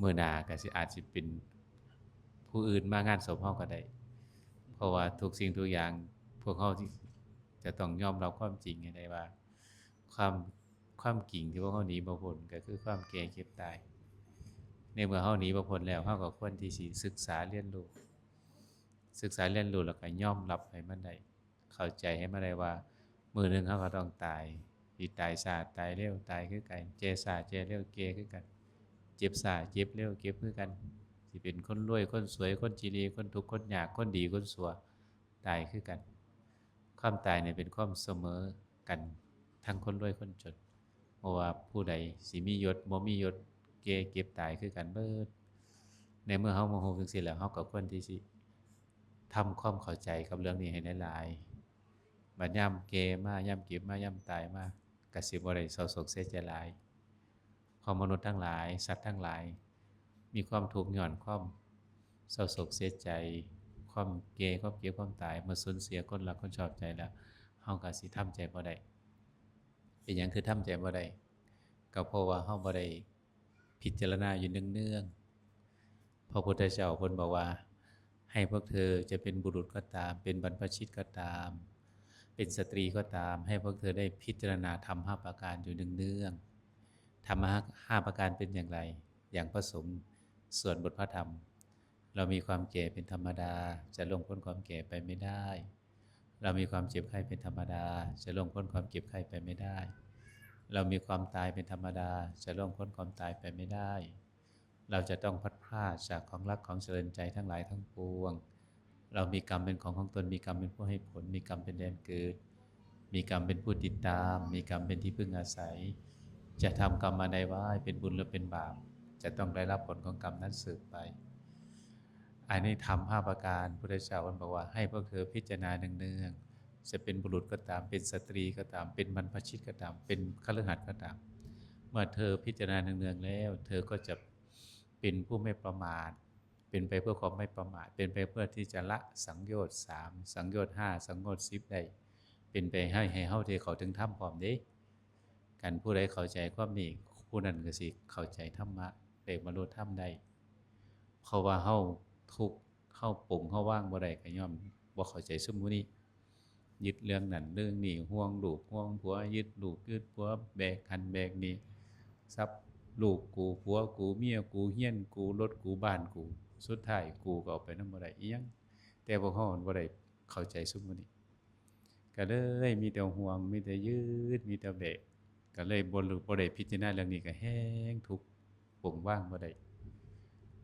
มื้อหน้าก็สิอาจสิเป็นผู้อื่นมางานศพเราก็ได้เพราะว่าทุกสิ่งทุกอย่างพวกเราที่จะต้องยอมรับความจริงให้ได้ว่าความความจริงที่พวกเราหนีบ่พ้นก็คือความแก่เจ็บตายในเมื่อเราหนีบ่พ้นแล้วเราก็ควรที่สิศึกษาเรียนรู้แล้วก็ยอมรับให้มันได้เข้าใจให้มันได้ว่ามื้อหนึ่งเราก็ต้องตายสิตายช้าตายเร็วตายคือกันแก่ช้าแก่เร็วแก่คือกันเจ็บช้าเจ็บเร็วเจ็บคือกันสิเป็นคนรวยคนสวยคนขี้เหร่คนทุกข์คนยากคนดีคนชั่วตายคือกันความตายเนี่ยเป็นความเสมอกันทั้งคนรวยคนจนบ่ว่าผู้ใดสิมียศบ่มียศแก่เจ็บตายคือกันเบิดในเมื่อเรามารู้จั่งซี้แล้วเราก็ควรที่สิทำความเข้าใจกับเรื่องนี้ให้หลายๆบัดยามแก่มายามเจ็บมายามตายมาก็สิบ่ได้เศร้าโศกเสียใจหลายเพราะมนุษย์ทั้งหลายสัตว์ทั้งหลายมีความทุกข์ย้อนความเศร้าโศกเสียใจความแก่ความเจ็บความตายเมื่อสูญเสียคนรักคนชอบใจแล้วเราก็สิทำใจบ่ได้เป็นหยังคือทำใจบ่ได้ก็เพราะว่าเราบ่ได้พิจารณาอยู่เนืองๆพระพุทธเจ้าเพิ่นบอกว่าให้พวกเธอจะเป็นบุรุษก็ตามเป็นบรรพชิตก็ตามเป็นสตรีก็ตามให้พวกเธอได้พิจารณาธรรม5ประการอยู่เนืองๆธรรมะ5ประการเป็นอย่างไรอย่างพระสงฆ์สวดบทพระธรรมเรามีความแก่เป็นธรรมดาจะล่วงพ้นความแก่ไปไม่ได้เรามีความเจ็บไข้เป็นธรรมดาจะล่วงพ้นความเจ็บไข้ไปไม่ได้เรามีความตายเป็นธรรมดาจะล่วงพ้นความตายไปไม่ได้เราจะต้องพลัดพรากจากของรักของเจริญใจทั้งหลายทั้งปวงเรามีกรรมเป็นของตนมีกรรมเป็นผู้ให้ผลมีกรรมเป็นแดนเกิดมีกรรมเป็นผู้ติดตามมีกรรมเป็นที่พึ่งอาศัยจะทำกรรมอะไรไว้เป็นบุญหรือเป็นบาปจะต้องได้รับผลของกรรมนั้นสืบไปอันนี้ทำ5ประการพุทธเจ้าบอกว่าให้พวกเธอพิจารณาเนืองๆจะเป็นบุรุษก็ตามเป็นสตรีก็ตามเป็นบรรพชิตก็ตามเป็นคฤหัสถ์ก็ตามเมื่อเธอพิจารณาเนืองๆแล้วเธอก็จะเป็นผู้ไม่ประมาทเป็นไปเพื่อความไม่ประมาทเป็นไปเพื่อที่จะละสังโยชน์3สังโยชน์5สังโยชน์10ได้เป็นไปให้เฮาได้เข้าถึงธรรมพร้อมเด้กันผู้ใดเข้าใจความนี้ผู้นั้นก็สิเข้าใจธรรมะได้บรรลุธรรมได้เพราะว่าเฮาทุกข์เฮาปลงเฮาว่างบ่ได้ก็ย่อมบ่เข้าใจซุมมื้อนี้ยึดเรื่องนั้นเรื่องนี้ห่วงลูกห่วงผัวยึดลูกยึดผัวแบกหันแบกนี่ทรัพย์ลูกกูผัวกูเมียกูเฮียนกูรถกูบ้านกูสุดท้ายกูก็เอาไปนำบ่ได้อีหยังแต่พวกเฮาบ่ได้เข้าใจซุมมื้อนี้ก็เลยมีแต่ห่วงมีแต่ยึดมีแต่แบกก็เลยบ่ได้พิจารณาเรื่องนี้ก็แฮงทุกข์ปลงว่างบ่ได้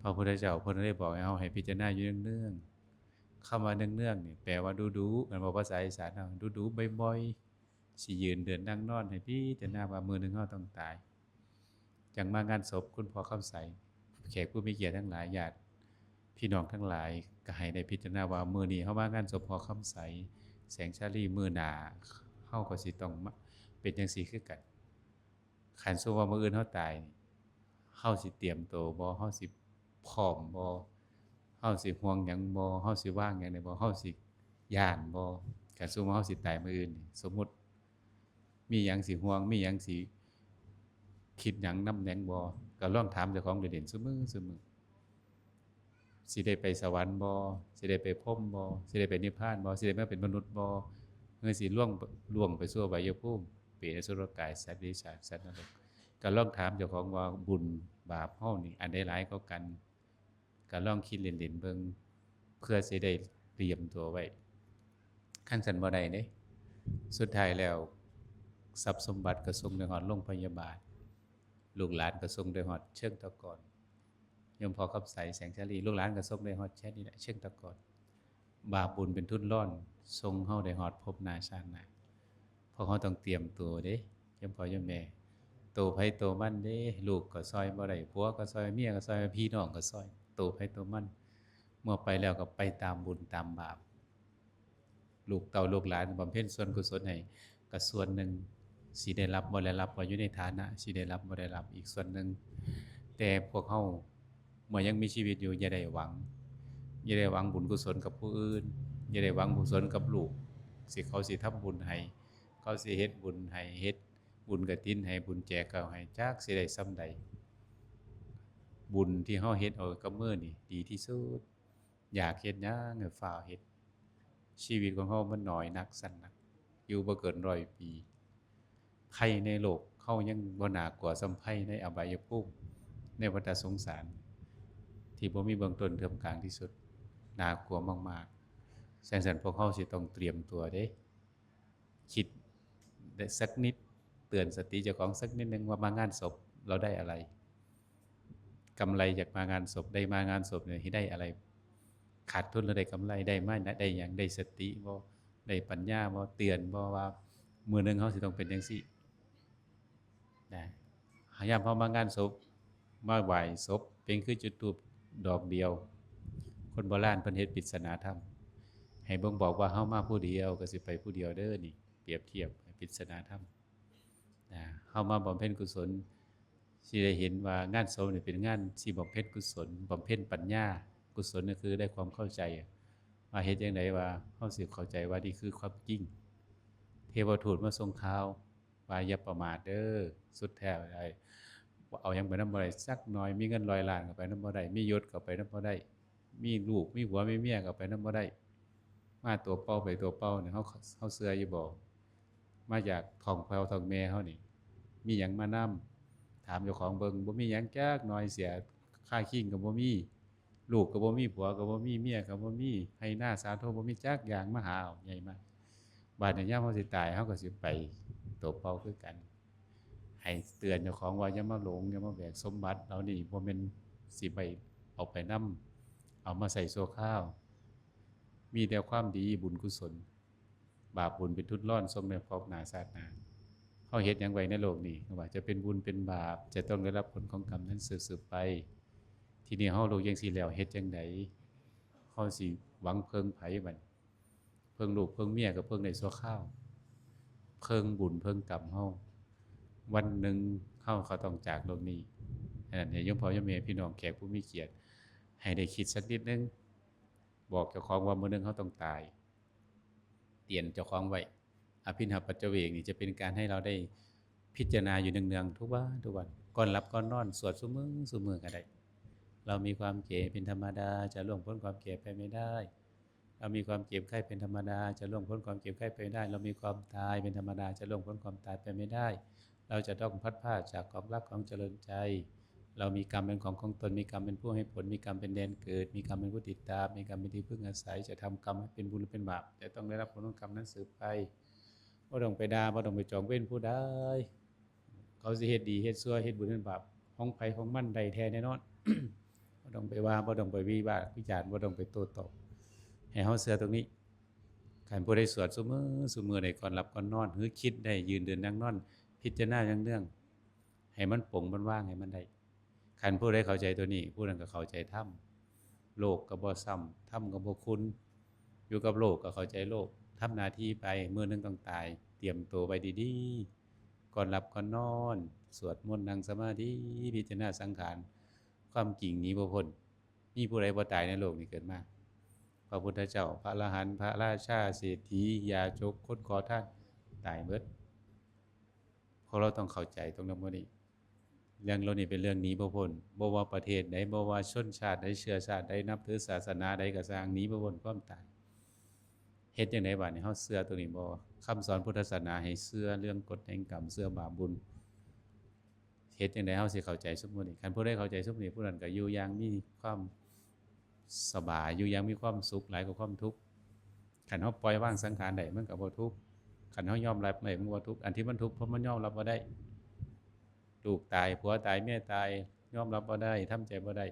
พระพุทธเจ้าเพิ่นได้บอกให้เฮาให้พิจารณาอยู่เนืองๆคำว่าเนืองๆนี่แปลว่าดูๆมันบ่ภาษาอีสานเฮาดูๆบ่อยๆสิยืนเดินนั่งนอนให้พิจารณาว่ามื้อหนึ่งเฮาต้องตายจังมางานศพคุณพ่อคำไสแขกผู้มีเกียรติทั้งหลายญาติพี่น้องทั้งหลายก็ให้ได้พิจารณาว่ามื้อนี้เฮามางานศพพ่อคำไสแสงชาลีมื้อหน้าเฮาก็สิต้องมาเป็นจังซี่คือกันคันสมมุติว่ามื้ออื่นเฮาตายนี่เฮาสิเตรียมตัวบ่เฮาสิพร้อมบ่เฮาสิห่วงหยังบ่เฮาสิวางหยังได้บ่เฮาสิย้านบ่คันสมมุติว่าเฮาสิตายมื้ออื่นนี่สมมุติมีหยังสิห่วงมีหยังสิคิดหยังนำหยังบ่ก็ลองถามเจ้าของเล่นๆซุมื้อสิได้ไปสวรรค์บ่สิได้ไปพรหมบ่สิได้ไปนิพพานบ่สิได้มาเป็นมนุษย์บ่หรือสิล่วงไปสู่อบายภูมิเปรตอสุรกายสัตว์เดรัจฉานสัตว์นรกก็ลองถามเจ้าของว่าบุญบาปเฮานี่อันใดหลายกว่ากันก็ลองคิดเล่นๆเบิ่งเพื่อสิได้เตรียมตัวไว้คันซั้นบ่ได้เด้สุดท้ายแล้วทรัพย์สมบัติก็ส่งได้ฮอดโรงพยาบาลลูกหลานก็ส่งได้ฮอดเชิงตะกอนยมพอคำใสแสงชาลีลูกหลานก็ส่งได้ฮอดแค่นี้แหละเชิงตะกอนบาปบุญเป็นทุนร่อนส่งเฮาได้ฮอดภพหน้าชาติหน้าเพราะเฮาต้องเตรียมตัวเด้ยมพ่อยมแม่โตไผโตมันเด้ลูกก็ซอยบ่ได้ผัวก็ซอยเมียก็ซอยพี่น้องก็ซอยโตไผโตมันเมื่อไปแล้วก็ไปตามบุญตามบาปลูกเต้าลูกหลานบำเพ็ญส่วนกุศลให้ก็ส่วนหนึ่งสิได้รับบ่ได้รับก็อยู่ในฐานะสิได้รับบ่ได้รับอีกส่วนหนึ่งแต่พวกเฮาเมื่อยังมีชีวิตอยู่อย่าได้หวังบุญกุศลกับผู้อื่นอย่าได้หวังบุญกุศลกับลูกสิเขาสิทำบุญให้เขาสิเฮ็ดบุญให้เฮ็ดบุญกฐินให้บุญแจกข้าวให้จักสิได้ส่ำใด บุญที่เฮาเฮ็ดเอากับมือนี่ดีที่สุดอยากเฮ็ดหยังก็ฟ้าวเฮ็ดชีวิตของเฮามันน้อยนักสั้นนักอยู่บ่เกิน100ปีภัยในโลกเฮายังบ่น่ากลัวส่ำภัยในอบายภูมิในวัฏสงสารที่บ่มีเบื้องต้นท่ามกลางที่สุดน่ากลัวมากๆฉะนั้นพวกเฮาสิต้องเตรียมตัวเด้คิดได้สักนิดเตือนสติเจ้าของสักนิดหนึ่งว่ามางานศพเราได้อะไรกำไรจากมางานศพได้มางานศพเนี่ยได้อะไรขาดทุนหรือได้กำไรได้มาได้หยังได้สติบ่ได้ปัญญาบ่เตือนบ่ว่ามื้อหนึงเฮาสิต้องเป็นจังซี่นะยามเฮามางานศพมาไหว้ศพเป็นคือจุดธูปดอกเดียวคนโบราณเพิ่นเฮ็ดปริศนาธรรมให้บ่งบอกว่าเฮามาผู้เดียวก็สิไปผู้เดียวเด้อนี่เปรียบเทียบปริศนาธรรม เฮามาบำเพ็ญกุศลสิได้เห็นว่างานศพนี่เป็นงานที่บำเพ็ญกุศลบำเพ็ญปัญญากุศลก็คือได้ความเข้าใจว่าเฮ็ดจังไดว่าเฮาสิเข้าใจว่านี่คือความจริงเทวทูตมาส่งข่าวว่าอย่าประมาทเด้อสุดแท้ได้เอาหยังไปนำบ่ได้สักหน่อยมีเงิน100ล้านก็ไปนำบ่ได้มียศก็ไปนำบ่ได้มีลูกมีผัวมีเมียก็ไปนำบ่ได้มาตัวเปล่าไปตัวเปล่านี่เฮาเชื่ออยู่บ่มาจากท้องพ่อท้องแม่เฮานี่ มีหยังมานำถามเจ้าของเบิ่งบ่มีหยังจักหน่อยเสียค่าคิงก็บ่มีลูกก็บ่มีผัวก็บ่มีเมียก็บ่มีให้หน้าสาโทบ่มีจักอย่างมาหาเอาใหญ่มากบัดนี้ยามเฮาสิตายเฮาก็สิไปโตเป่าคือกันให้เตือนเจ้าของว่าอย่ามาหลงอย่ามาแบกสมบัติเหล่านี้บ่แม่นสิไปเอาไปนำเอามาใส่ชั่วคราวมีแต่ความดีบุญกุศลบาปบุญเป็นทุนร้อนส่งในภพหน้าชาติหน้า เฮาเฮ็ดหยังไว้ในโลกนี้ว่าจะเป็นบุญเป็นบาปจะต้องได้รับผลของกรรมนั้นสืบๆไปทีนี้เฮารู้จังซี่แล้วเฮ็ดจังได๋เฮาสิหวังเพิงไผบัดเพิงลูกเพิงเมียก็เพิงได้ชั่วคราวเพิงบุญเพิงกรรมเฮาวันหนึ่งเฮาก็ต้องจากโลกนี้ฉะนั้นให้โยมพ่อโยมแม่พี่น้องแขกผู้มีเกียรติให้ได้คิดสักนิดนึงบอกเจ้าของว่ามื้อหนึงเฮาต้องตายเตือนเจ้าของไว้ อภินหปัจจเวกนี่จะเป็นการให้เราได้พิจารณาอยู่เนืองๆทุกวันก่อนหลับก่อนนอนสวดซุมื้อก็ได้เรามีความแก่เป็นธรรมดาจะล่วงพ้นความแก่ไปไม่ได้เรามีความเจ็บไข้เป็นธรรมดาจะล่วงพ้นความเจ็บไข้ไปไม่ได้เรามีความตายเป็นธรรมดาจะล่วงพ้นความตายไปไม่ได้เราจะต้องพลัดพรากจากของรักของเจริญใจเรามีกรรมเป็นของตนมีกรรมเป็นผู้ให้ผลมีกรรมเป็นแดนเกิดมีกรรมเป็นผู้ติดตามมีกรรมเป็นที่พึ่งอาศัยจะทำกรรมให้เป็นบุญหรือเป็นบาปจะต้องได้รับผลของกรรมนั้นสืบไป บ่ต้องไปด่าบ่ต้องไปจองเว้นผู้ใดเขาสิเฮ็ดดีเฮ็ดชั่วเฮ็ดบุญเฮ็ดบาปของไผของมันได้แท้แน่นอน บ่ต้องไปว่าบ่ต้องไปวิพากษ์วิจารณ์บ่ต้องไปโต้ตอบให้เฮาเชื่อตรงนี้คันผู้ใดสวดซุมื้อใดก่อนหลับก่อนนอนหรือคิดได้ยืนเดินนั่งนอนพิจารณาเรื่องๆให้มันโปร่งมันว่างให้มันได้คันผู้ใดเข้าใจตัวนี้ผู้นั้นก็เข้าใจธรรมโลกก็บ่ซ้ำธรรมก็บ่คุณอยู่กับโลกก็เข้าใจโลก ทำหน้าที่ไปมื้อหนึงต้องตายเตรียมตัวไว้ดีๆก่อนหลับก่อนนอนสวดมนต์นั่งสมาธิพิจารณาสังขารความจริงหนีบ่พ้นมีผู้ใดบ่ตายในโลกนี้เกิดมาพระพุทธเจ้าพระอรหันต์พระราชาเศรษฐียาจกคนขอทานตายหมดเพราะเราต้องเข้าใจตรงนั้นบ่นี้เรื่องเหล่านี้เป็นเรื่องหนีบ่พ้นบ่ว่าประเทศใดบ่ว่าชนชาติใดเชื้อชาติใดนับถือศาสนาใดก็สร้างหนีบ่พ้นความตาย เฮ็ดจังไดบัดนี้เฮาเชื่อตัวนี้บ่คำสอนพุทธศาสนาให้เชื่อเรื่องกฎแห่งกรรมเชื่อบาปบุญเฮ็ดจังไดเฮาสิเข้าใจซุมมื้อนี้คันผู้ใดเข้าใจซุมนี้ผู้นั้นก็อยู่อย่างมีความสบายอยู่อย่างมีความสุขหลายกว่าความทุกข์คันเฮาปล่อยวางสังขารได้มันก็บ่ทุกข์คันเฮายอมรับได้มันบ่ทุกข์อันที่มันทุกข์เพราะมันยอมรับบ่ได้ลูกตายผัวตายเมียตายยอมรับบ่ได้ทำใจบ่ได้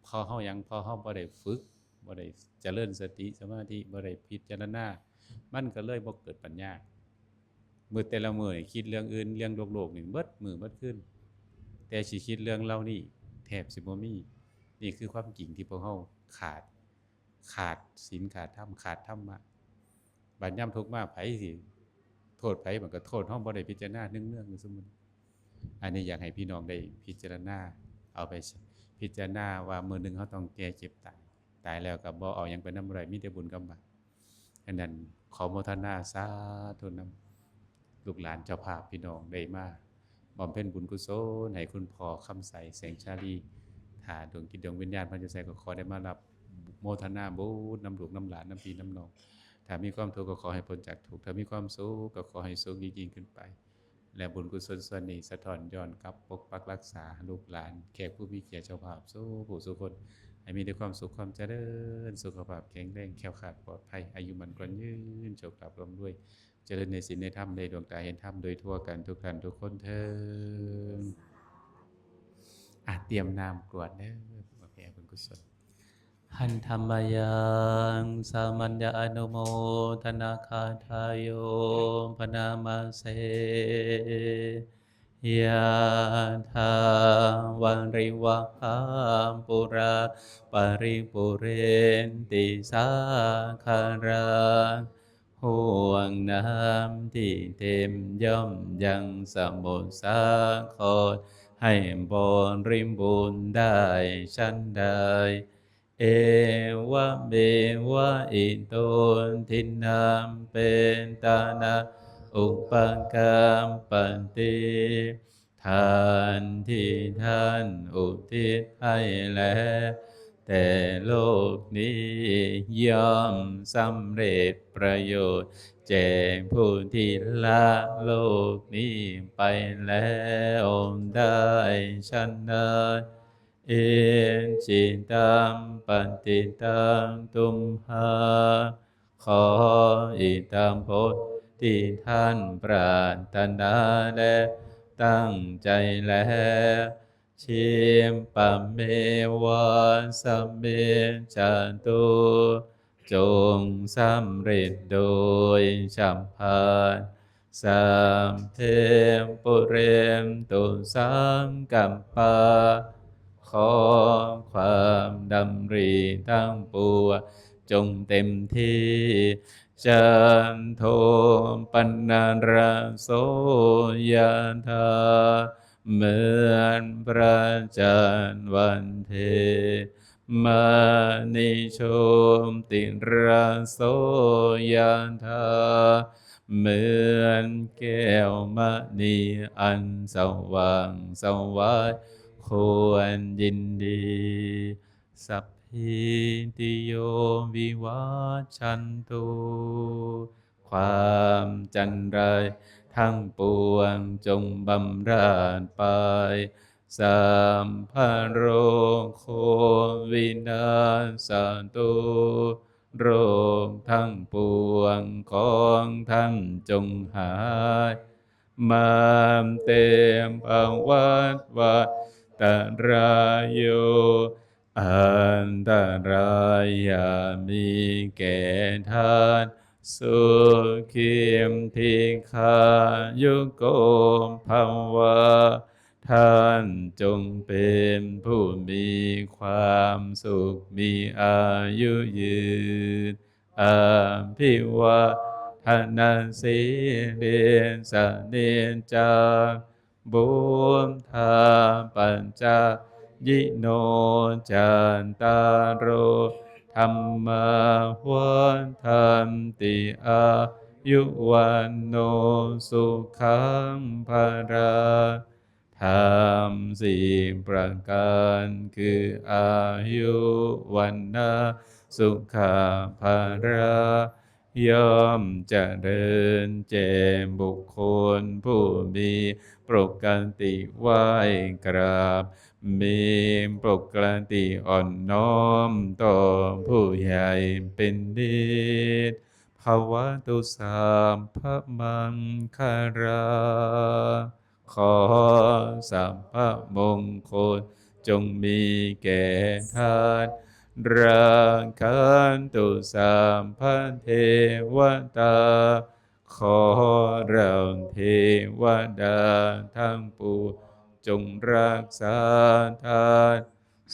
พอเฮาหยังพอเฮาบ่ได้ฝึก บ่ได้เจริญสติสมาธิบ่ได้พิจารณามันก็เลยบ่เกิดปัญญามื้อแต่ละมื้อนี่คิดเรื่องอื่นเรื่องโลกๆนี่เบิดมื้อเบิดคืนแต่สิคิดเรื่องเหล่านี้แทบสิบ่มีนี่คือความจริงที่พวกเราขาดศีลขาดธรรมขาดธรรมะบัดยามทุกข์มาไผสิโทษไผมันก็โทษเฮาบ่ได้พิจารณาเนืองๆอยู่ซุมื้ออันนี้อยากให้พี่น้องได้พิจารณาเอาไปพิจารณาว่ามื้อหนึ่งเฮาต้องแก่เจ็บตาย ตายแล้วก็บ่เอาหยังไปนำบ่ได้มีแต่บุญกับบาปอันนั้นขอโมทนาสาธุนำลูกหลานเจ้าภาพพี่น้องได้มาบำเพ็ญบุญกุศลให้คุณพ่อคำใสแสงชาลี ถ้าดวงจิตดวงวิญญาณเพิ่นอยู่ไสก็ขอได้มารับโมทนาบุญนำลูกนำหลานนำพี่นำน้องถ้ามีความทุกข์ก็ขอให้พ้นจากทุกข์ถ้ามีความสุขก็ขอให้สุขยิ่งๆขึ้นไปและบุญกุศลส่วนนี้สะท้อนย้อนกลับปกปักรักษาลูกหลานแขกผู้มีเกียรติเจ้าภาพสู้ผู้สู้คนให้มีแต่ความสุขความเจริญสุขภาพแข็งแรงแคล้วคลาดปลอดภัยอายุมั่นขวัญยืนโชคลาภร่ำรวยเจริญในศีลในธรรมในดวงตาเห็นธรรมโดยทั่วกันทุกท่านทุกคนเทินเตรียมน้ำกรวดเด้อมาแผ่บุญกุศลหันธรรมยังสามัญญาอนุโมทนาคาทายโยพนามาเสยะถาวาริวหาปุราปาริปุเรนติสาคารังห่วงน้ำที่เต็มย่อมยังสมุทรสาครให้บริบูรณ์ได้ชั้นใดเอวะเมวะอิโตทินัมเป็นตานะอุปกัมปันติทานที่ท่านอุทิศให้แล้วแต่โลกนี้ย่อมสำเร็จประโยชน์แก่ผู้ที่ละโลกนี้ไปแล้วได้ชั้นนั้นเอจิตัมปันติตังตุมหาขออิตัมโพธิที่ท่านปรารถนาและตั้งใจแล้วชิมปะเมวะสัมเมจันตุจงสำเร็จโดยฉับพลันสัมเพปุเรนตุสังกัปปะขอความดำริทั้งปวงจงเต็มที่จันโทปนะระโสยธาเหมือนพระจันทร์วันเพ็ญมณีโชติราโสยธาเหมือนแก้วมณีอันสว่างไสวควรยินดีสัพพิติโยวิวัชชันตุความจันไรทั้งปวงจงบำราดไปสัมภโรโควินาศตุโรคทั้งปวงของท่านจงหายมามเตมภวัตวัตตรายโยอันตรายอย่ามีแก่ท่านสุขีมทิคายุโกภวะท่านจงเป็นผู้มีความสุขมีอายุยืนอาภิวาทนาสิริสเนจาบุญธาปัญจยิโนจันตารโรธรรมวันทันติอายุวันโนสุขังภราธรรมสี่ประการคืออายุวันนะสุขภาราย่อมเจริญแจ่มบุคคลผู้มีปกติไหว้กราบมีปกติอ่อนน้อมต่อผู้ใหญ่เป็นนิจภวตุสัพพมังคาราขอสัพพมงคลจงมีแก่ท่านราคันตุสัมภเทวตาขอเราเทวดาทั้งปวงจงรักษาท่าน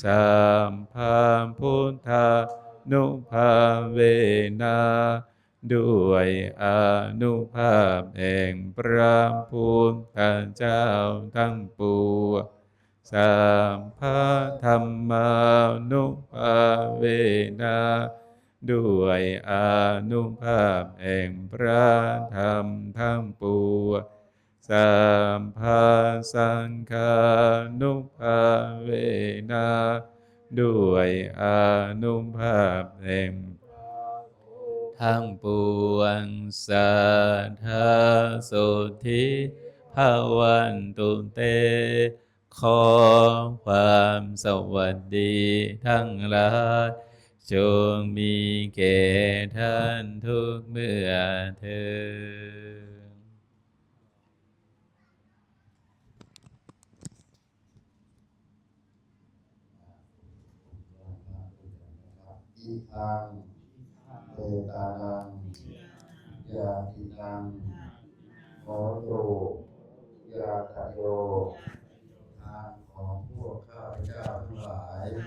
สัมภาพุทธานุภาเวนะด้วยอานุภาพแห่งพระพุทธเจ้าทั้งปวงสัมภาธรรมานุภาเวนะด้วยอานุภาพแห่งพระธรรมทั้งปวง สัมภาสังฆานุภาเวนะด้วยอานุภาพแห่งทั้งปวงสัทธาโสธิภาวันตุเต ขอความสวัสดีทั้งหลายจงมีแก่ท่านทุกเมื่อเทอญ อิทังเตตานังยาตินังโหตุยาตโยทานของพวกข้าพเจ้าทั้งหลาย